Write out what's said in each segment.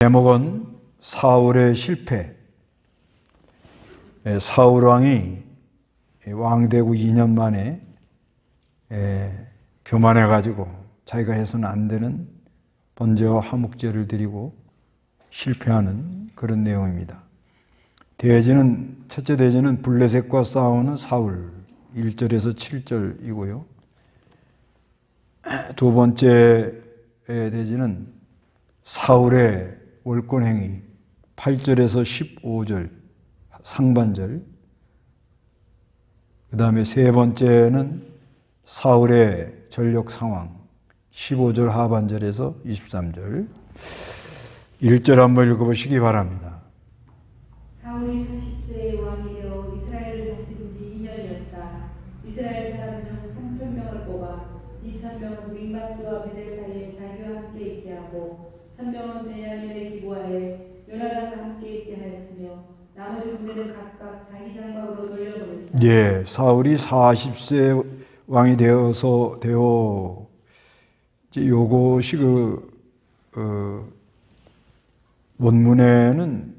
제목은 사울의 실패. 사울 왕이 왕되고 2년 만에 교만해가지고 자기가 해서는 안 되는 번제와 화목제를 드리고 실패하는 그런 내용입니다. 첫째 대제는 블레셋과 싸우는 사울 1절에서 7절이고요. 두 번째 대제는 사울의 월권행위 8절에서 15절 상반절. 그 다음에 세 번째는 사울의 전력 상황 15절 하반절에서 23절. 1절 한번 읽어보시기 바랍니다. 사울이 40세의 왕이 되어 이스라엘을 다스린 지 2년이었다. 이스라엘 사람 중 3,000명을 뽑아 2,000명은 믹마스와 베델 사이에 자기와 함께 있게 하고 1,000명은 베냐민의 기브아에 요나단과 함께 있게 하였으며 나머지 군대는 각각 자기 장막으로 돌려보냈다. 사울이 40세 왕이 되어 요것이 원문에는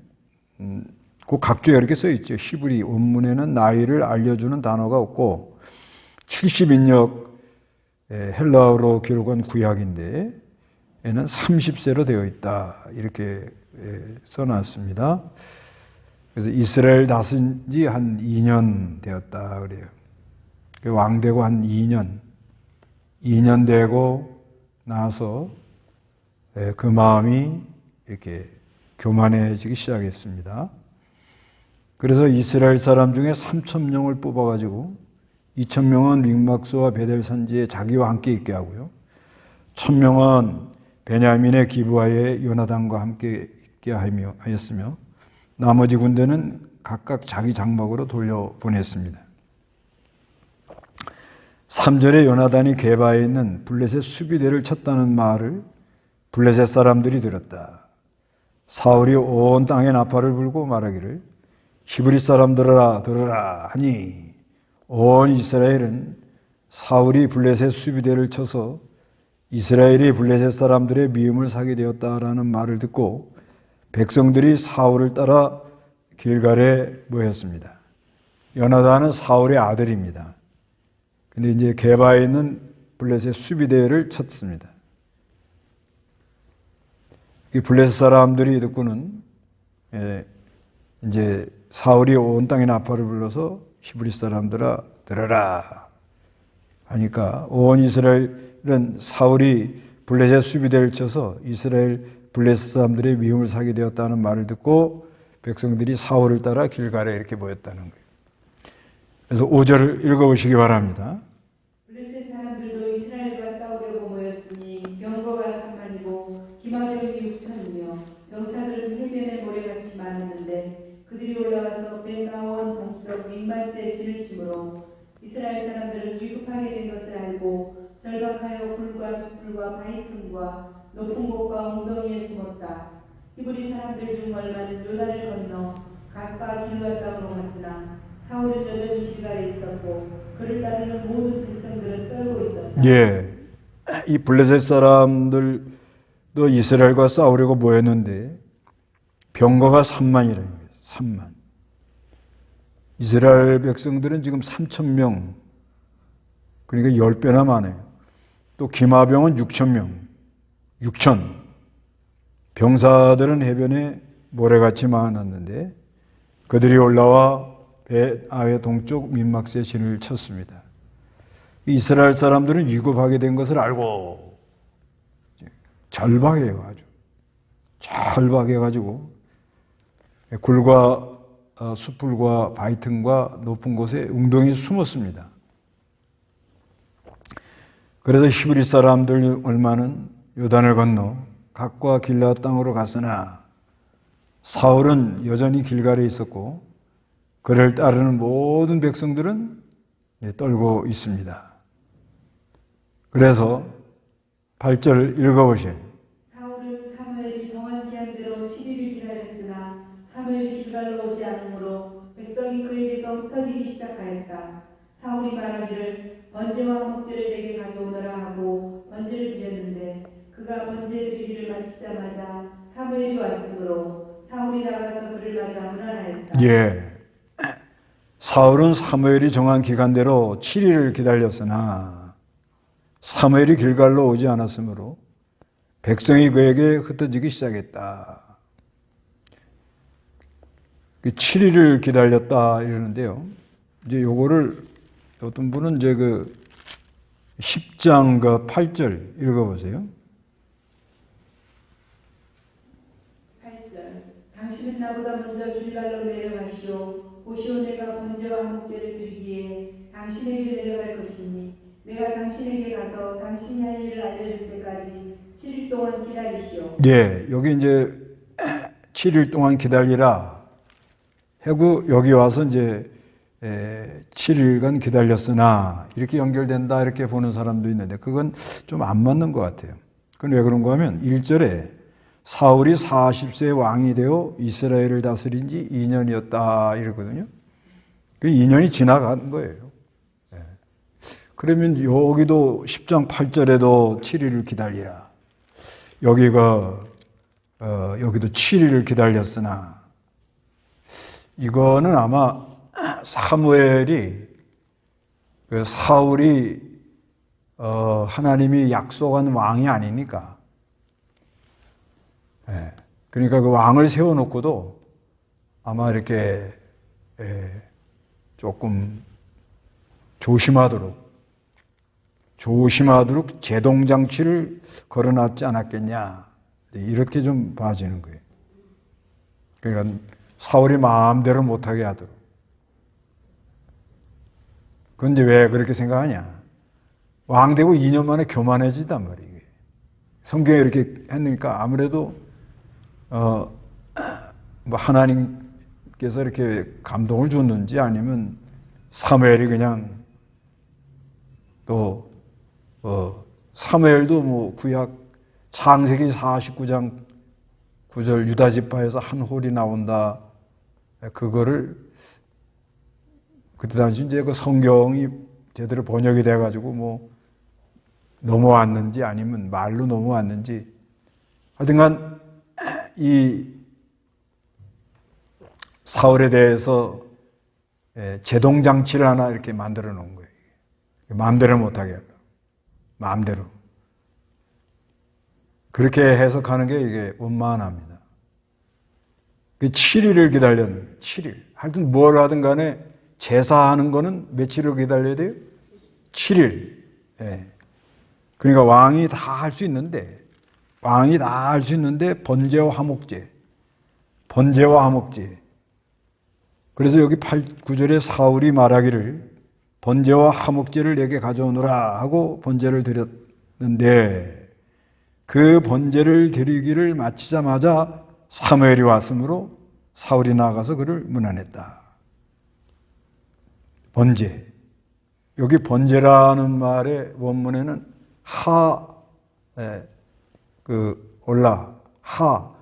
그 각주에 이렇게 써 있죠. 히브리 원문에는 나이를 알려주는 단어가 없고 70인역 헬라어로 기록한 구약인데 에는 30세로 되어 있다 이렇게 써놨습니다. 그래서 이스라엘 다스린 지 한 2년 되었다 그래요. 왕되고 한 2년 되고 나서 그 마음이 이렇게 교만해지기 시작했습니다. 그래서 이스라엘 사람 중에 3,000명을 뽑아가지고 2,000명은 믹마스와 베델 산지에 자기와 함께 있게 하고요. 1,000명은 베냐민의 기브아에 요나단과 함께 있게 하였으며 나머지 군대는 각각 자기 장막으로 돌려보냈습니다. 3절에 요나단이 게바에 있는 블레셋 수비대를 쳤다는 말을 블레셋 사람들이 들었다. 사울이 온 땅에 나팔을 불고 말하기를 히브리 사람들아 들으라 하니 온 이스라엘은 사울이 블레셋 수비대를 쳐서 이스라엘이 블레셋 사람들의 미움을 사게 되었다라는 말을 듣고 백성들이 사울을 따라 길갈에 모였습니다. 요나단은 사울의 아들입니다. 근데 이제 게바에 있는 블레셋 수비대를 쳤습니다. 이 블레셋 사람들이 듣고는 이제 사울이 온 땅에 나팔을 불러서 히브리 사람들아 들어라 하니까 온 이스라엘은 사울이 블레셋 수비대를 쳐서 이스라엘 블레셋 사람들의 미움을 사게 되었다는 말을 듣고 백성들이 사울을 따라 길갈에 이렇게 모였다는 거예요. 그래서 5절을 읽어보시기 바랍니다. 블레셋 사람들도 이스라엘과 싸우려고 모였으니 병거가 3만이고 기마병이 6천이며 병사들은 해변의 모래같이 많았는데 그들이 올라와서 벤가원 동쪽 믹마스에 진을 치므로 이스라엘 사람들은 위급하게 된 것을 알고 절박하여 굴과 숯불과 바위틈과 높은 곳과 웅덩이에 숨었다. 히브리 사람들 중 얼마는 요단을 건너 각각 길르앗 땅으로 갔으나 사울은 여전히 길갈에 있었고 그를 따르는 모든 백성들은 떨고 있었다. 이 블레셋 사람들도 이스라엘과 싸우려고 모였는데 병거가 3만이라는 거예요. 3만. 이스라엘 백성들은 지금 3,000명, 그러니까 10배나 많아요. 또 기마병은 6,000명, 6,000. 병사들은 해변에 모래같이 많았는데 그들이 올라와 아외 동쪽 민막스에 진을 쳤습니다. 이스라엘 사람들은 위급하게 된 것을 알고 절박해요. 아주 절박해가지고 굴과 숯불과 바위틈과 높은 곳에 웅덩이에 숨었습니다. 그래서 히브리 사람들 얼마는 요단을 건너 각과 길르앗 땅으로 갔으나 사울은 여전히 길갈에 있었고 그를 따르는 모든 백성들은 떨고 있습니다. 그래서 8절 읽어보세요. 사울은 사무엘이 정한 기한대로 7일을 기다렸으나 사무엘이 길갈로 오지 않으므로 백성이 그에게서 흩어지기 시작하였다. 사울이 말하기를 번제와 화목제를 내게 가져오너라 하고 번제를 드렸는데 그가 번제 드리기를 마치자마자 사무엘이 왔으므로 사울이 나가서 그를 맞아 문안하였다. 예. 사울은 사무엘이 정한 기간대로 7일을 기다렸으나 사무엘이 길갈로 오지 않았으므로 백성이 그에게 흩어지기 시작했다. 7일을 기다렸다 이러는데요. 이제 요거를 어떤 분은 이제 그 10장 그 8절 읽어보세요. 8절 당신은 나보다 먼저 길갈로 내려가시오. 보시오 내가 번제와 목제를 드리기에 당신에게 내려갈 것이니 내가 당신에게 가서 당신이 할 일을 알려줄 때까지 7일 동안 기다리시오. 예, 여기 이제 7일 동안 기다리라 하고 여기 와서 이제 7일간 기다렸으나 이렇게 연결된다 이렇게 보는 사람도 있는데 그건 좀 안 맞는 것 같아요. 그건 왜 그런가 하면 1절에 사울이 40세 왕이 되어 이스라엘을 다스린 지 2년이었다 이러거든요. 그 2년이 지나간 거예요. 그러면 여기도 10장 8절에도 7일을 기다리라. 여기도 7일을 기다렸으나 이거는 아마 사무엘이 그 사울이 하나님이 약속한 왕이 아니니까. 그러니까 그 왕을 세워놓고도 아마 이렇게 조금 조심하도록 제동장치를 걸어놨지 않았겠냐 이렇게 좀 봐지는 거예요. 그러니까 사울이 마음대로 못하게 하도록. 그런데 왜 그렇게 생각하냐? 왕 되고 2년 만에 교만해지단 말이에요. 성경에 이렇게 했으니까 아무래도 뭐 하나님께서 이렇게 감동을 줬는지 아니면 사무엘이 그냥 또 사무엘도 뭐 구약 창세기 49장 9절 유다 지파에서 한 홀이 나온다. 그거를 그때 당시 이제 그 성경이 제대로 번역이 돼 가지고 뭐 넘어왔는지 아니면 말로 넘어왔는지 하여튼간 이 사울에 대해서 제동장치를 하나 이렇게 만들어 놓은 거예요. 마음대로 못하게 하다. 마음대로. 그렇게 해석하는 게 이게 원만합니다. 7일을 기다렸는 거예요. 7일. 하여튼 뭘 하든 간에 제사하는 거는 며칠을 기다려야 돼요? 7일. 그러니까 왕이 다 할 수 있는데 번제와 화목제. 그래서 여기 9절에 사울이 말하기를 번제와 화목제를 내게 가져오너라 하고 번제를 드렸는데 그 번제를 드리기를 마치자마자 사무엘이 왔으므로 사울이 나가서 그를 문안했다. 번제. 여기 번제라는 말의 원문에는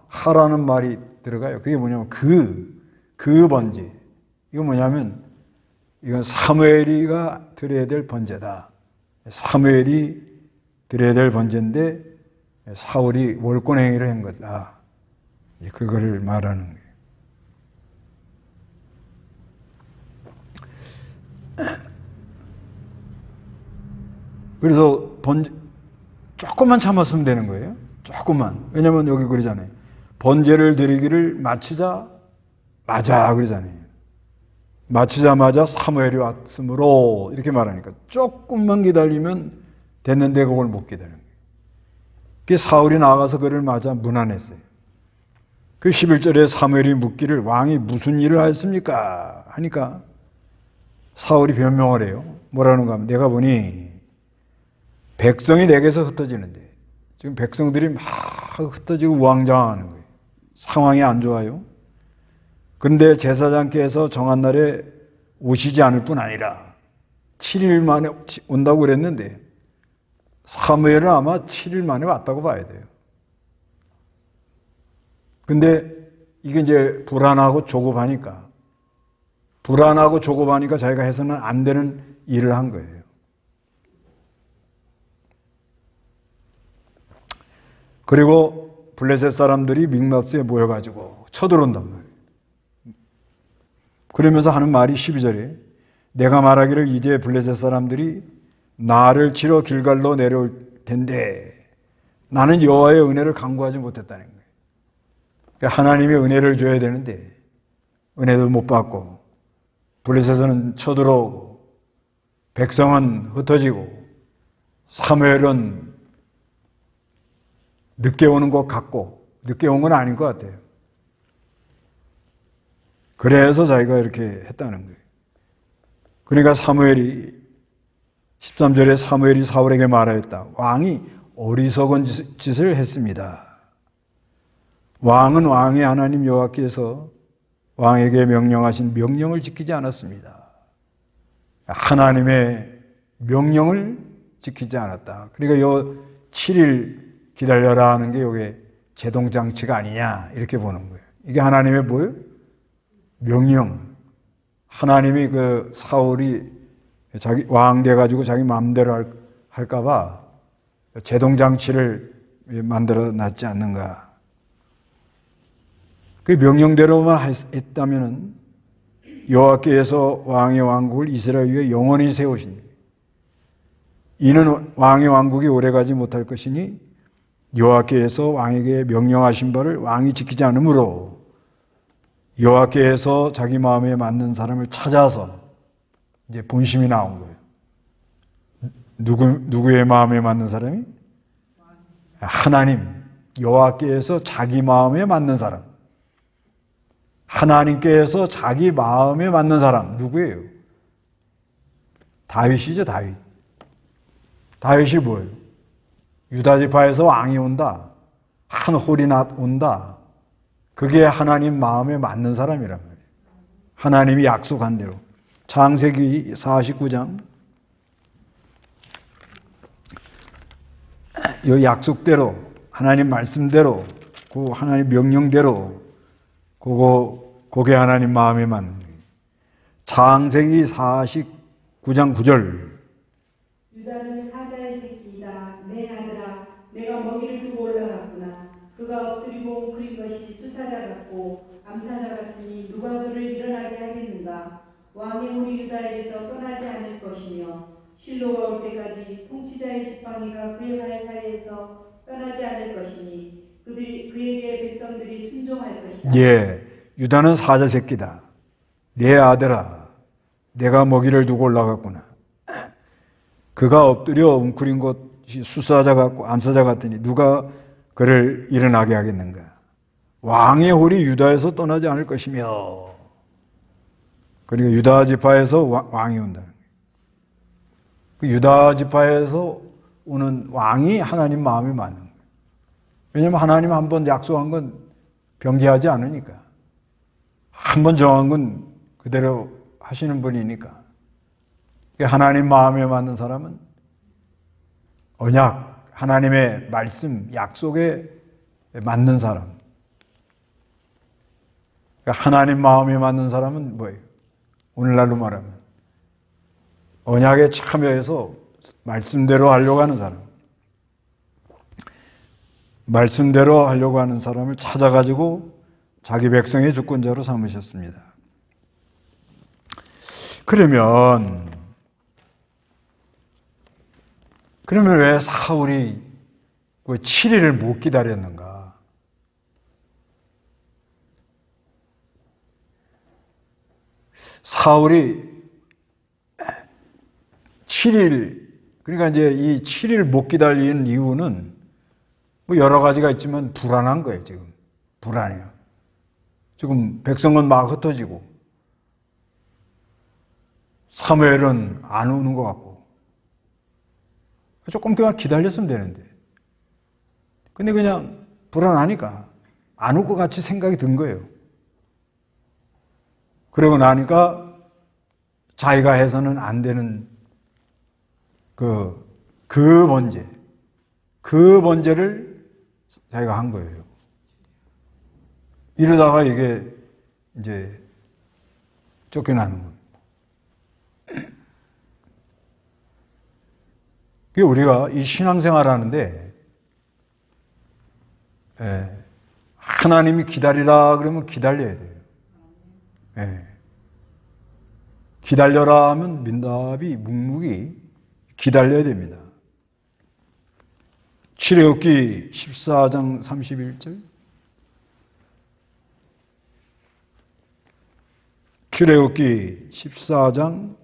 하라는 말이 들어가요. 그게 뭐냐면 그 번제. 이거 뭐냐면 이건 사무엘이가 드려야 될 번제다. 사무엘이 드려야 될 번제인데 사울이 월권 행위를 한 거다. 그거를 말하는 거예요. 그래서 조금만 참았으면 되는 거예요. 조금만. 왜냐면 여기 그러잖아요. 번제를 드리기를 마치자 그러잖아요. 마치자마자 사무엘이 왔으므로 이렇게 말하니까 조금만 기다리면 됐는데 그걸 못 기다리는 거예요. 그 사울이 나가서 그를 맞아 문안했어요. 그 11절에 사무엘이 묻기를 왕이 무슨 일을 하였습니까? 하니까 사울이 변명을 해요. 뭐라는가 하면 내가 보니 백성이 내게서 흩어지는데 지금 백성들이 막 흩어지고 우왕좌왕하는 거예요. 상황이 안 좋아요. 그런데 제사장께서 정한 날에 오시지 않을 뿐 아니라 7일 만에 온다고 그랬는데 사무엘은 아마 7일 만에 왔다고 봐야 돼요. 근데 이게 이제 불안하고 조급하니까 자기가 해서는 안 되는 일을 한 거예요. 그리고 블레셋 사람들이 mikmas에 모여가지고 쳐들어온단 말이에요. 그러면서 하는 말이 12절에 내가 말하기를 이제 블레셋 사람들이 나를 치러 길갈로 내려올 텐데 나는 여호와의 은혜를 간구하지 못했다는 거예요. 그러니까 하나님의 은혜를 줘야 되는데 은혜도 못 받고 블레셋은 쳐들어오고 백성은 흩어지고 사무엘은 늦게 오는 것 같고 늦게 온 건 아닌 것 같아요. 그래서 자기가 이렇게 했다는 거예요. 그러니까 사무엘이 13절에 사무엘이 사울에게 말하였다. 왕이 어리석은 짓을 했습니다. 왕은 왕의 하나님 여호와께서 왕에게 명령하신 명령을 지키지 않았습니다. 하나님의 명령을 지키지 않았다. 그러니까 요 7일 기다려라 하는 게 이게 제동장치가 아니냐 이렇게 보는 거예요. 이게 하나님의 뭐예요? 명령. 하나님이 그 사울이 자기 왕 돼가지고 자기 마음대로 할까봐 제동장치를 만들어 놨지 않는가. 그 명령대로만 했다면은 여호와께서 왕의 왕국을 이스라엘 위에 영원히 세우신 거예요. 이는 왕의 왕국이 오래가지 못할 것이니 여호와께서 왕에게 명령하신 바를 왕이 지키지 않으므로 여호와께서 자기 마음에 맞는 사람을 찾아서 이제 본심이 나온 거예요. 누구의 마음에 맞는 사람이? 하나님, 여호와께서 자기 마음에 맞는 사람. 하나님께서 자기 마음에 맞는 사람 누구예요? 다윗이죠, 다윗. 다윗이 뭐예요? 유다 지파에서 왕이 온다. 한 홀이 온다. 그게 하나님 마음에 맞는 사람이란 말이에요. 하나님이 약속한 대로. 창세기 49장 이 약속대로 하나님 말씀대로 그 하나님 명령대로 그게 하나님 마음에 맞는 거예요. 창세기 49장 9절 유다는 사자의 새끼이다. 내 아들아 내가 먹이를 두고 올라갔구나. 그가 엎드리고 웅크린 것이 수사자 같고 암사자 같으니 누가 그를 일어나게 하겠는가. 왕의 우리 유다에게서 떠나지 않을 것이며 실로가 올 때까지 통치자의 지팡이가 그의 발 사이에서 떠나지 않을 것이니 그에게 백성들이 순종할 것이다. 예, 유다는 사자 새끼다. 내 아들아 내가 먹이를 두고 올라갔구나. 그가 엎드려 웅크린 것이 수사자 같고 암사자 같으니 누가 그를 일어나게 하겠는가. 왕의 홀이 유다에서 떠나지 않을 것이며 그러니까 유다 지파에서 왕이 온다는 거예요. 그 유다 지파에서 오는 왕이 하나님 마음에 맞는 거예요. 왜냐하면 하나님 한번 약속한 건 변개하지 않으니까. 한번 정한 건 그대로 하시는 분이니까. 하나님 마음에 맞는 사람은 언약, 하나님의 말씀, 약속에 맞는 사람. 하나님 마음에 맞는 사람은 뭐예요? 오늘날로 말하면 언약에 참여해서 말씀대로 하려고 하는 사람. 말씀대로 하려고 하는 사람을 찾아가지고 자기 백성의 주권자로 삼으셨습니다. 그러면 왜 사울이 그 7일을 못 기다렸는가? 사울이 7일, 그러니까 이제 이 7일 못 기다린 이유는 뭐 여러 가지가 있지만 불안한 거예요, 지금. 불안해요. 지금 백성은 막 흩어지고, 사무엘은 안 오는 것 같고, 조금 그냥 기다렸으면 되는데. 근데 그냥 불안하니까 안 올 것 같이 생각이 든 거예요. 그러고 나니까 자기가 해서는 안 되는 그 번제를 자기가 한 거예요. 이러다가 이게 이제 쫓겨나는 겁니다. 우리가 이 신앙생활 하는데 하나님이 기다리라 그러면 기다려야 돼요. 예. 기다려라 하면 민답이 묵묵히 기다려야 됩니다. 출애굽기 14장 31절. 출애굽기 14장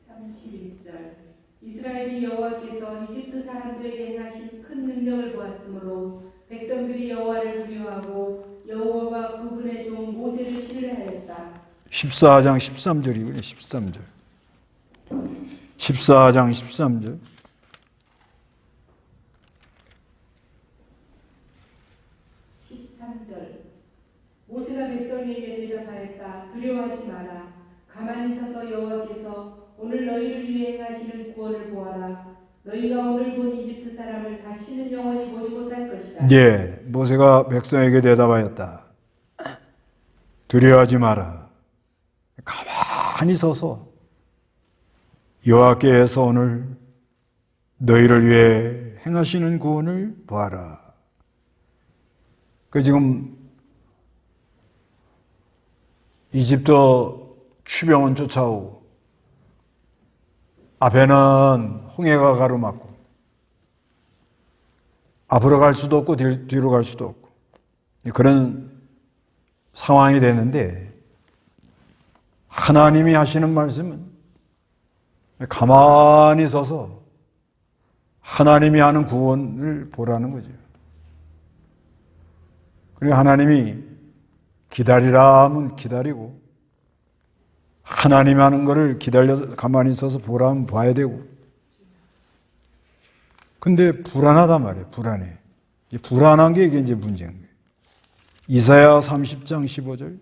31절. 이스라엘이 여호와께서 이집트 사람들에게 행하신 큰 능력을 보았으므로 백성들이 여호와를 두려워하고 여호와와 그분의 종 모세를 신뢰하였다. 14장 13절이군요. 13절. 14장 13절. 모세가 백성에게 대답하였다. 두려워하지 마라. 가만히 서서 여호와께서 오늘 너희를 위해 행하시는 구원을 보아라. 너희가 오늘 본 이집트 사람을 다시는 영원히 보지 못할 것이다. 예, 모세가 백성에게 대답하였다. 두려워하지 마라. 가만히 서서 여호와께서 오늘 너희를 위해 행하시는 구원을 보아라. 그 지금 이집트 추병은 쫓아오고 앞에는 홍해가 가로막고 앞으로 갈 수도 없고 뒤로 갈 수도 없고 그런 상황이 되는데 하나님이 하시는 말씀은 가만히 서서 하나님이 하는 구원을 보라는 거죠. 그리고 하나님이 기다리라 하면 기다리고 하나님 하는 거를 기다려서 가만히 있어서 보라 하면 봐야 되고 근데 불안하단 말이에요. 불안해. 불안한 게 이게 이제 문제인 거예요. 이사야 30장 15절.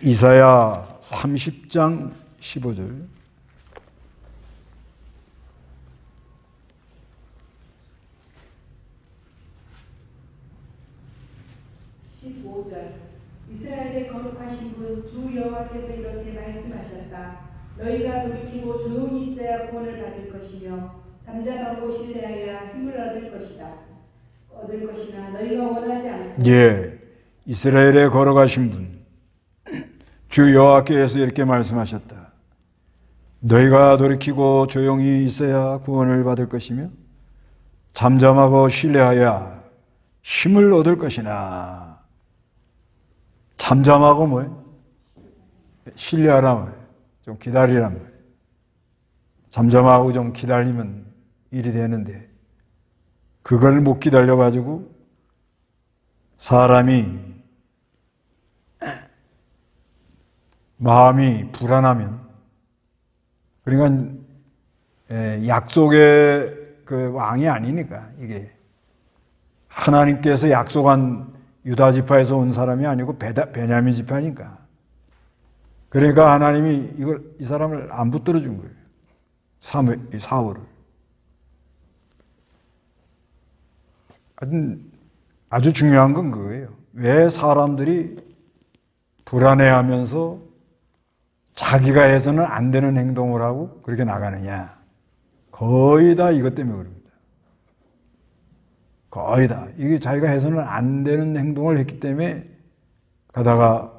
이사야 30장 15절. 15절. 이스라엘의 거룩하신 분 주 여호와께서 이렇게 말씀하셨다. 너희가 돌이키고 조용히 있어야 구원을 받을 것이며 잠잠하고 신뢰하여야 힘을 얻을 것이나 너희가 원하지 않고 예, 이스라엘의 걸어가신 분 주 여호와께서 이렇게 말씀하셨다. 너희가 돌이키고 조용히 있어야 구원을 받을 것이며 잠잠하고 신뢰하여야 힘을 얻을 것이나 잠잠하고 뭐예요? 신뢰하란 말이에요. 좀 기다리란 말이에요. 잠잠하고 좀 기다리면 일이 되는데 그걸 못 기다려가지고 사람이 마음이 불안하면 그러니까 약속의 그 왕이 아니니까 이게 하나님께서 약속한 유다 지파에서 온 사람이 아니고 베냐민 지파니까 그러니까 하나님이 이 사람을 안 붙들어 준 거예요. 사울을. 아주 중요한 건 그거예요. 왜 사람들이 불안해하면서 자기가 해서는 안 되는 행동을 하고 그렇게 나가느냐. 거의 다 이것 때문에 그럽니다. 거의 다. 이게 자기가 해서는 안 되는 행동을 했기 때문에 가다가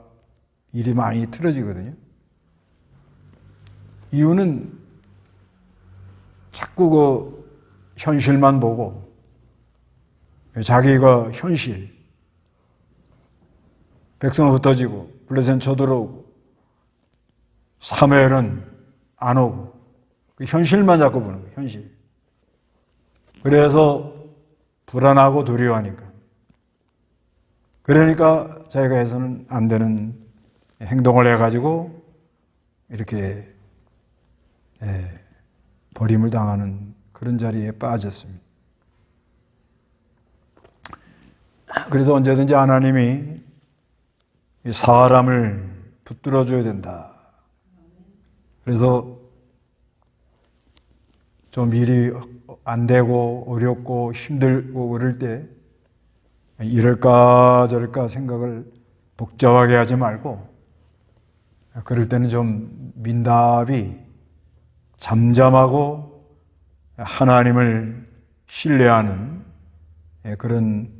일이 많이 틀어지거든요. 이유는 자꾸 그 현실만 보고 자기가 현실 백성은 흩어지고 블레셋은 쳐들어오고 사무엘은 안 오고 그 현실만 자꾸 보는 거예요. 현실. 그래서 불안하고 두려워하니까 그러니까 자기가 해서는 안 되는 행동을 해가지고 이렇게 버림을 당하는 그런 자리에 빠졌습니다. 그래서 언제든지 하나님이 사람을 붙들어줘야 된다. 그래서 좀 일이 안 되고 어렵고 힘들고 그럴 때 이럴까 저럴까 생각을 복잡하게 하지 말고 그럴 때는 좀 민답이 잠잠하고 하나님을 신뢰하는 그런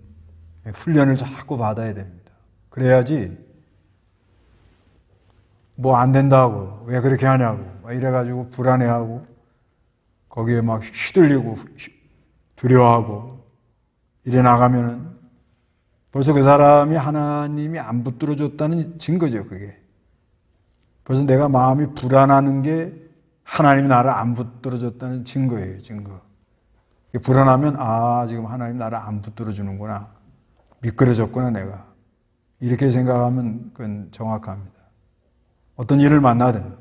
훈련을 자꾸 받아야 됩니다. 그래야지 뭐 안 된다고 왜 그렇게 하냐고 이래가지고 불안해하고 거기에 막 휘둘리고 두려워하고 이래 나가면은 벌써 그 사람이 하나님이 안 붙들어 줬다는 증거죠. 그게 벌써 내가 마음이 불안하는 게 하나님이 나를 안 붙들어 줬다는 증거예요. 증거. 불안하면 지금 하나님 나를 안 붙들어 주는구나, 미끄러졌구나 내가, 이렇게 생각하면 그건 정확합니다. 어떤 일을 만나든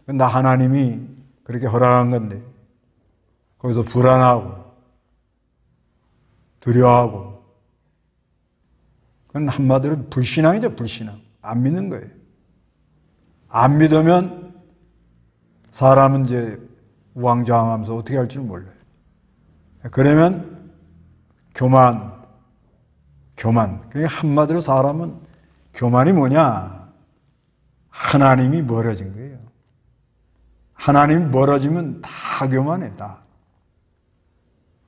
나 하나님이 그렇게 허락한 건데 거기서 불안하고 두려워하고 그건 한마디로 불신앙이죠. 불신앙. 안 믿는 거예요. 안 믿으면 사람은 이제 우왕좌왕하면서 어떻게 할 줄 몰라요. 그러면 교만. 그러니까 한마디로 사람은 교만이 뭐냐? 하나님이 멀어진 거예요. 하나님이 멀어지면 다 교만해, 다.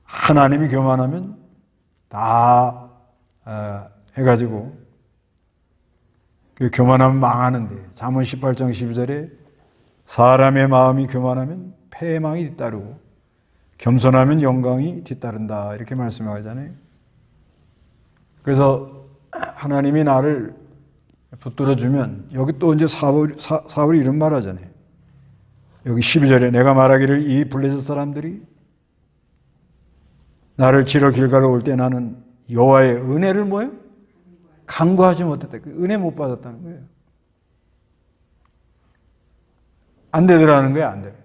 하나님이 교만하면 다 해가지고 그 교만하면 망하는데, 잠언 18장 12절에 사람의 마음이 교만하면 패망이 뒤따르고 겸손하면 영광이 뒤따른다, 이렇게 말씀하잖아요. 그래서 하나님이 나를 붙들어주면, 여기 또 이제 사울이 이런 말 하잖아요. 여기 12절에 내가 말하기를 이 블레셋 사람들이 나를 치러 길가로 올 때 나는 여호와의 은혜를 뭐예요? 간구하지 못했다. 그 은혜 못 받았다는 거예요. 안 되더라는 거예요. 안 돼.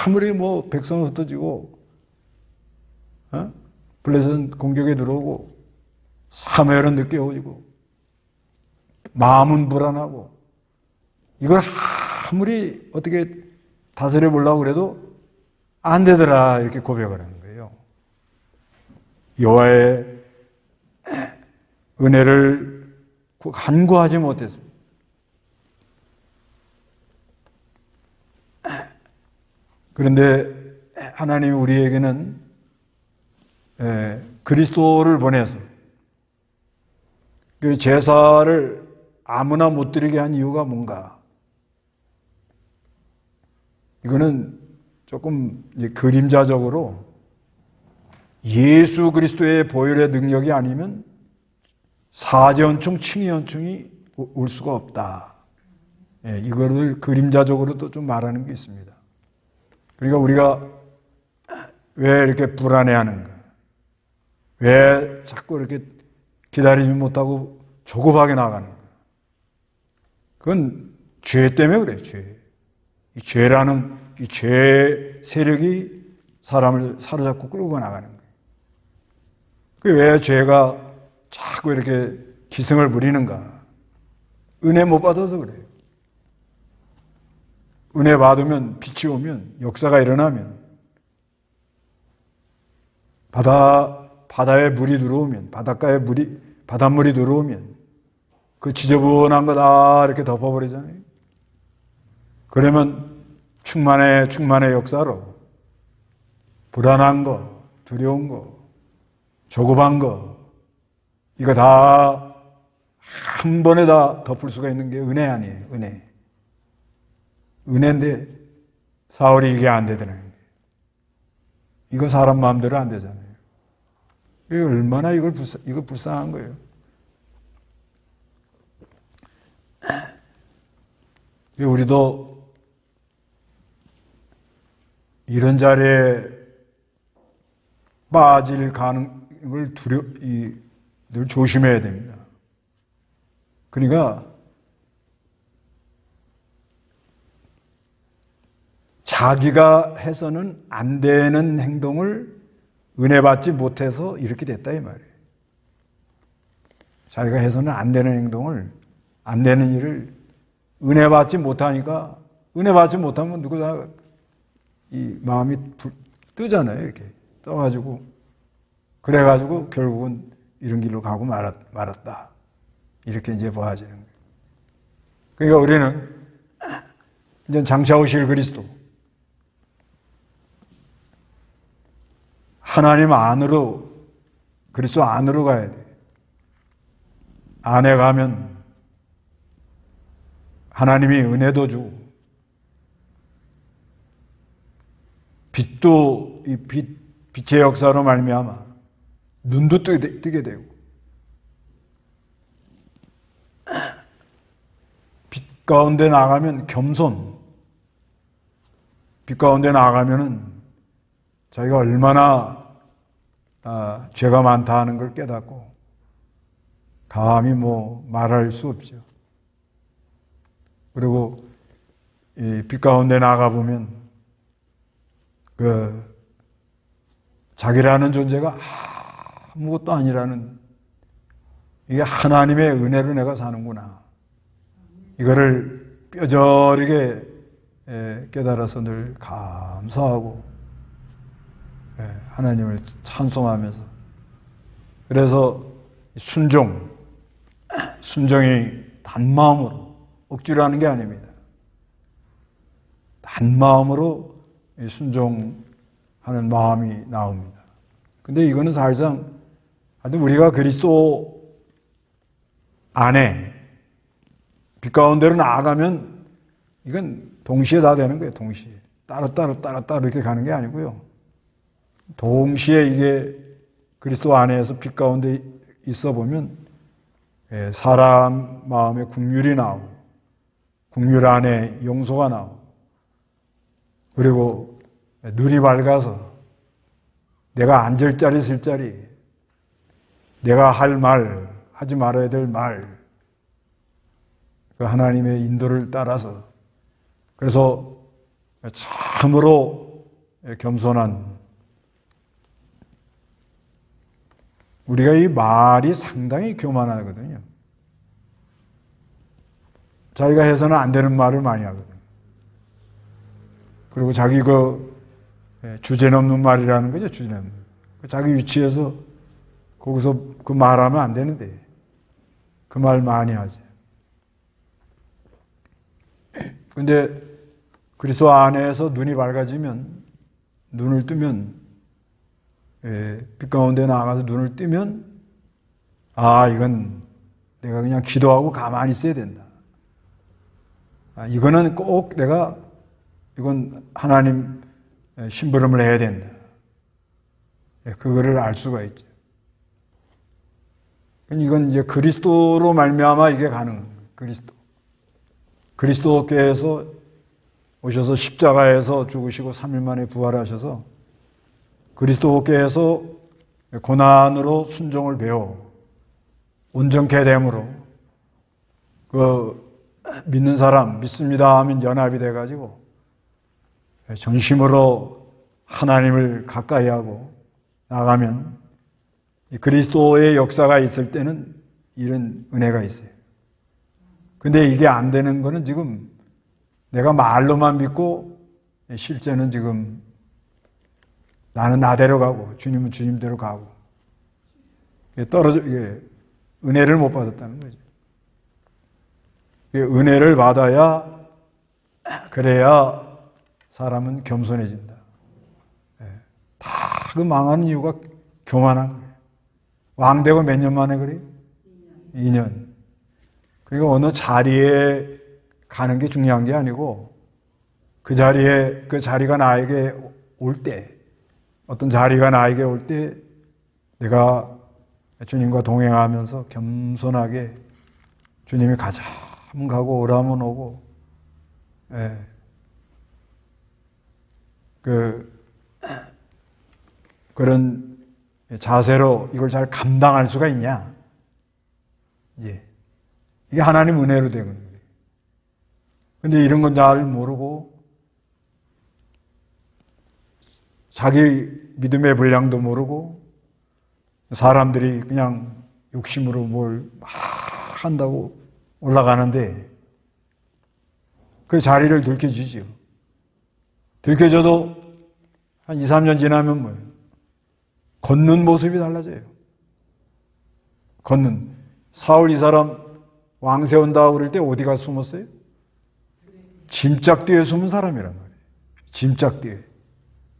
아무리 뭐 백성은 흩어지고 블레셋은 공격에 들어오고 사무엘은 늦게 오고 마음은 불안하고 이걸 아무리 어떻게 다스려 보려고 그래도 안 되더라, 이렇게 고백을 하는 거예요. 여호와의 은혜를 간구하지 못했습니다. 그런데 하나님이 우리에게는 그리스도를 보내서 그 제사를 아무나 못 드리게 한 이유가 뭔가? 이거는 조금 그림자적으로 예수 그리스도의 보혈의 능력이 아니면 사제연충, 칭의연충이 올 수가 없다. 이거를 그림자적으로도 좀 말하는 게 있습니다. 그러니까 우리가 왜 이렇게 불안해하는가? 왜 자꾸 이렇게 기다리지 못하고 조급하게 나가는가? 그건 죄 때문에 그래요. 죄. 이 죄라는 이 죄 세력이 사람을 사로잡고 끌고 나가는 거예요. 왜 죄가 자꾸 이렇게 기승을 부리는가? 은혜 못 받아서 그래요. 은혜 받으면 빛이 오면, 역사가 일어나면, 바다에 물이 들어오면, 바닷물이 들어오면 그 지저분한 거 다 이렇게 덮어버리잖아요. 그러면 충만의 역사로 불안한 거, 두려운 거, 조급한 거, 이거 다 한 번에 다 덮을 수가 있는 게 은혜 아니에요. 은혜인데 사울이 이게 안 되더라는 거예요. 이거 사람 마음대로 안 되잖아요. 이거 얼마나 이거 불쌍한 거예요. 우리도 이런 자리에 빠질 가능을 늘 조심해야 됩니다. 그러니까 자기가 해서는 안 되는 행동을 은혜 받지 못해서 이렇게 됐다, 이 말이에요. 자기가 해서는 안 되는 행동을, 안 되는 일을 은혜 받지 못하니까, 은혜 받지 못하면 누구나 이 마음이 뜨잖아요. 이렇게 떠가지고, 그래가지고 결국은 이런 길로 가고 말았다. 이렇게 이제 보아지는 거예요. 그러니까 우리는 이제 장차 오실 그리스도, 하나님 안으로, 그리스도 안으로 가야 돼. 안에 가면 하나님이 은혜도 주고, 빛도, 이 빛의 역사로 말미암아 눈도 뜨게 되고, 빛 가운데 나가면 겸손, 빛 가운데 나가면은 자기가 얼마나 죄가 많다 하는 걸 깨닫고 감히 말할 수 없죠. 그리고 이 빛 가운데 나가 보면 자기라는 존재가 아무것도 아니라는, 이게 하나님의 은혜로 내가 사는구나, 이거를 뼈저리게 깨달아서 늘 감사하고 하나님을 찬송하면서, 그래서 순종이 단마음으로, 억지로 하는 게 아닙니다. 단마음으로 순종하는 마음이 나옵니다. 근데 이거는 사실상 우리가 그리스도 안에 빛 가운데로 나아가면 이건 동시에 다 되는 거예요. 동시에. 따로 이렇게 가는 게 아니고요. 동시에 이게 그리스도 안에서 빛 가운데 있어 보면 사람 마음에 긍휼이 나오고, 긍휼 안에 용서가 나오고, 그리고 눈이 밝아서 내가 앉을 자리 쓸 자리, 내가 할 말, 하지 말아야 될 말, 그 하나님의 인도를 따라서, 그래서 참으로 겸손한, 우리가 이 말이 상당히 교만하거든요. 자기가 해서는 안 되는 말을 많이 하거든요. 그리고 자기 주제넘는 말이라는 거죠. 주제넘는. 자기 위치에서 거기서 그 말하면 안 되는데 그 말 많이 하죠. 근데 그리스도 안에서 눈이 밝아지면, 눈을 뜨면, 빛 가운데 나가서 눈을 뜨면, 이건 내가 그냥 기도하고 가만히 있어야 된다. 이거는 꼭 이건 하나님 심부름을 해야 된다. 그거를 알 수가 있죠. 이건 이제 그리스도로 말미암아 이게 가능한 거예요. 그리스도께서 오셔서 십자가에서 죽으시고 3일 만에 부활하셔서 그리스도께서 고난으로 순종을 배워 온전케 됨으로 믿는 사람, 믿습니다 하면 연합이 돼가지고 정심으로 하나님을 가까이 하고 나가면, 그리스도의 역사가 있을 때는 이런 은혜가 있어요. 근데 이게 안 되는 거는 지금 내가 말로만 믿고 실제는 지금 나는 나대로 가고 주님은 주님대로 가고 이게 은혜를 못 받았다는 거죠. 은혜를 받아야, 그래야 사람은 겸손해진다. 다 그 망하는 이유가 교만한 거예요. 왕되고 몇 년 만에 그래요? 2년. 그리고 어느 자리에 가는 게 중요한 게 아니고 그 자리가 나에게 올 때, 어떤 자리가 나에게 올 때 내가 주님과 동행하면서 겸손하게 주님이 가자면 가고 오라면 오고, 그런 자세로 이걸 잘 감당할 수가 있냐? 이게 하나님 은혜로 되는 거예요. 근데 이런 건 잘 모르고 자기 믿음의 분량도 모르고 사람들이 그냥 욕심으로 뭘 막 한다고 올라가는데 그 자리를 들켜주죠. 들켜줘도 한 2, 3년 지나면 뭐예요? 걷는 모습이 달라져요. 사울 이 사람 왕 세운다 그럴 때 어디 가서 숨었어요? 짐짝 뒤에 숨은 사람이란 말이에요. 짐짝 뒤에.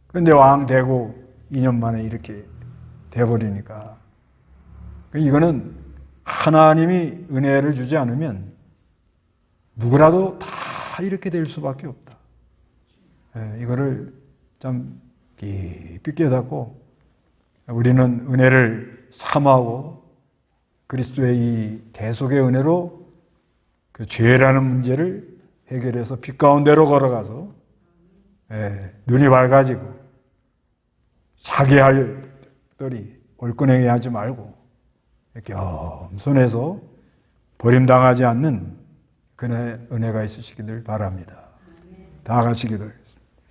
그런데 왕 되고 2년 만에 이렇게 돼버리니까. 이거는 하나님이 은혜를 주지 않으면 누구라도 다 이렇게 될 수밖에 없다. 이거를 참 깊이 깨닫고 우리는 은혜를 사모하고 그리스도의 이 대속의 은혜로 그 죄라는 문제를 해결해서 빛 가운데로 걸어가서 눈이 밝아지고 자기 할 것들이 얼큰하게 하지 말고 이렇게 겸손해서 버림당하지 않는 그의 은혜가 있으시기를 바랍니다. 다 같이 기도해요.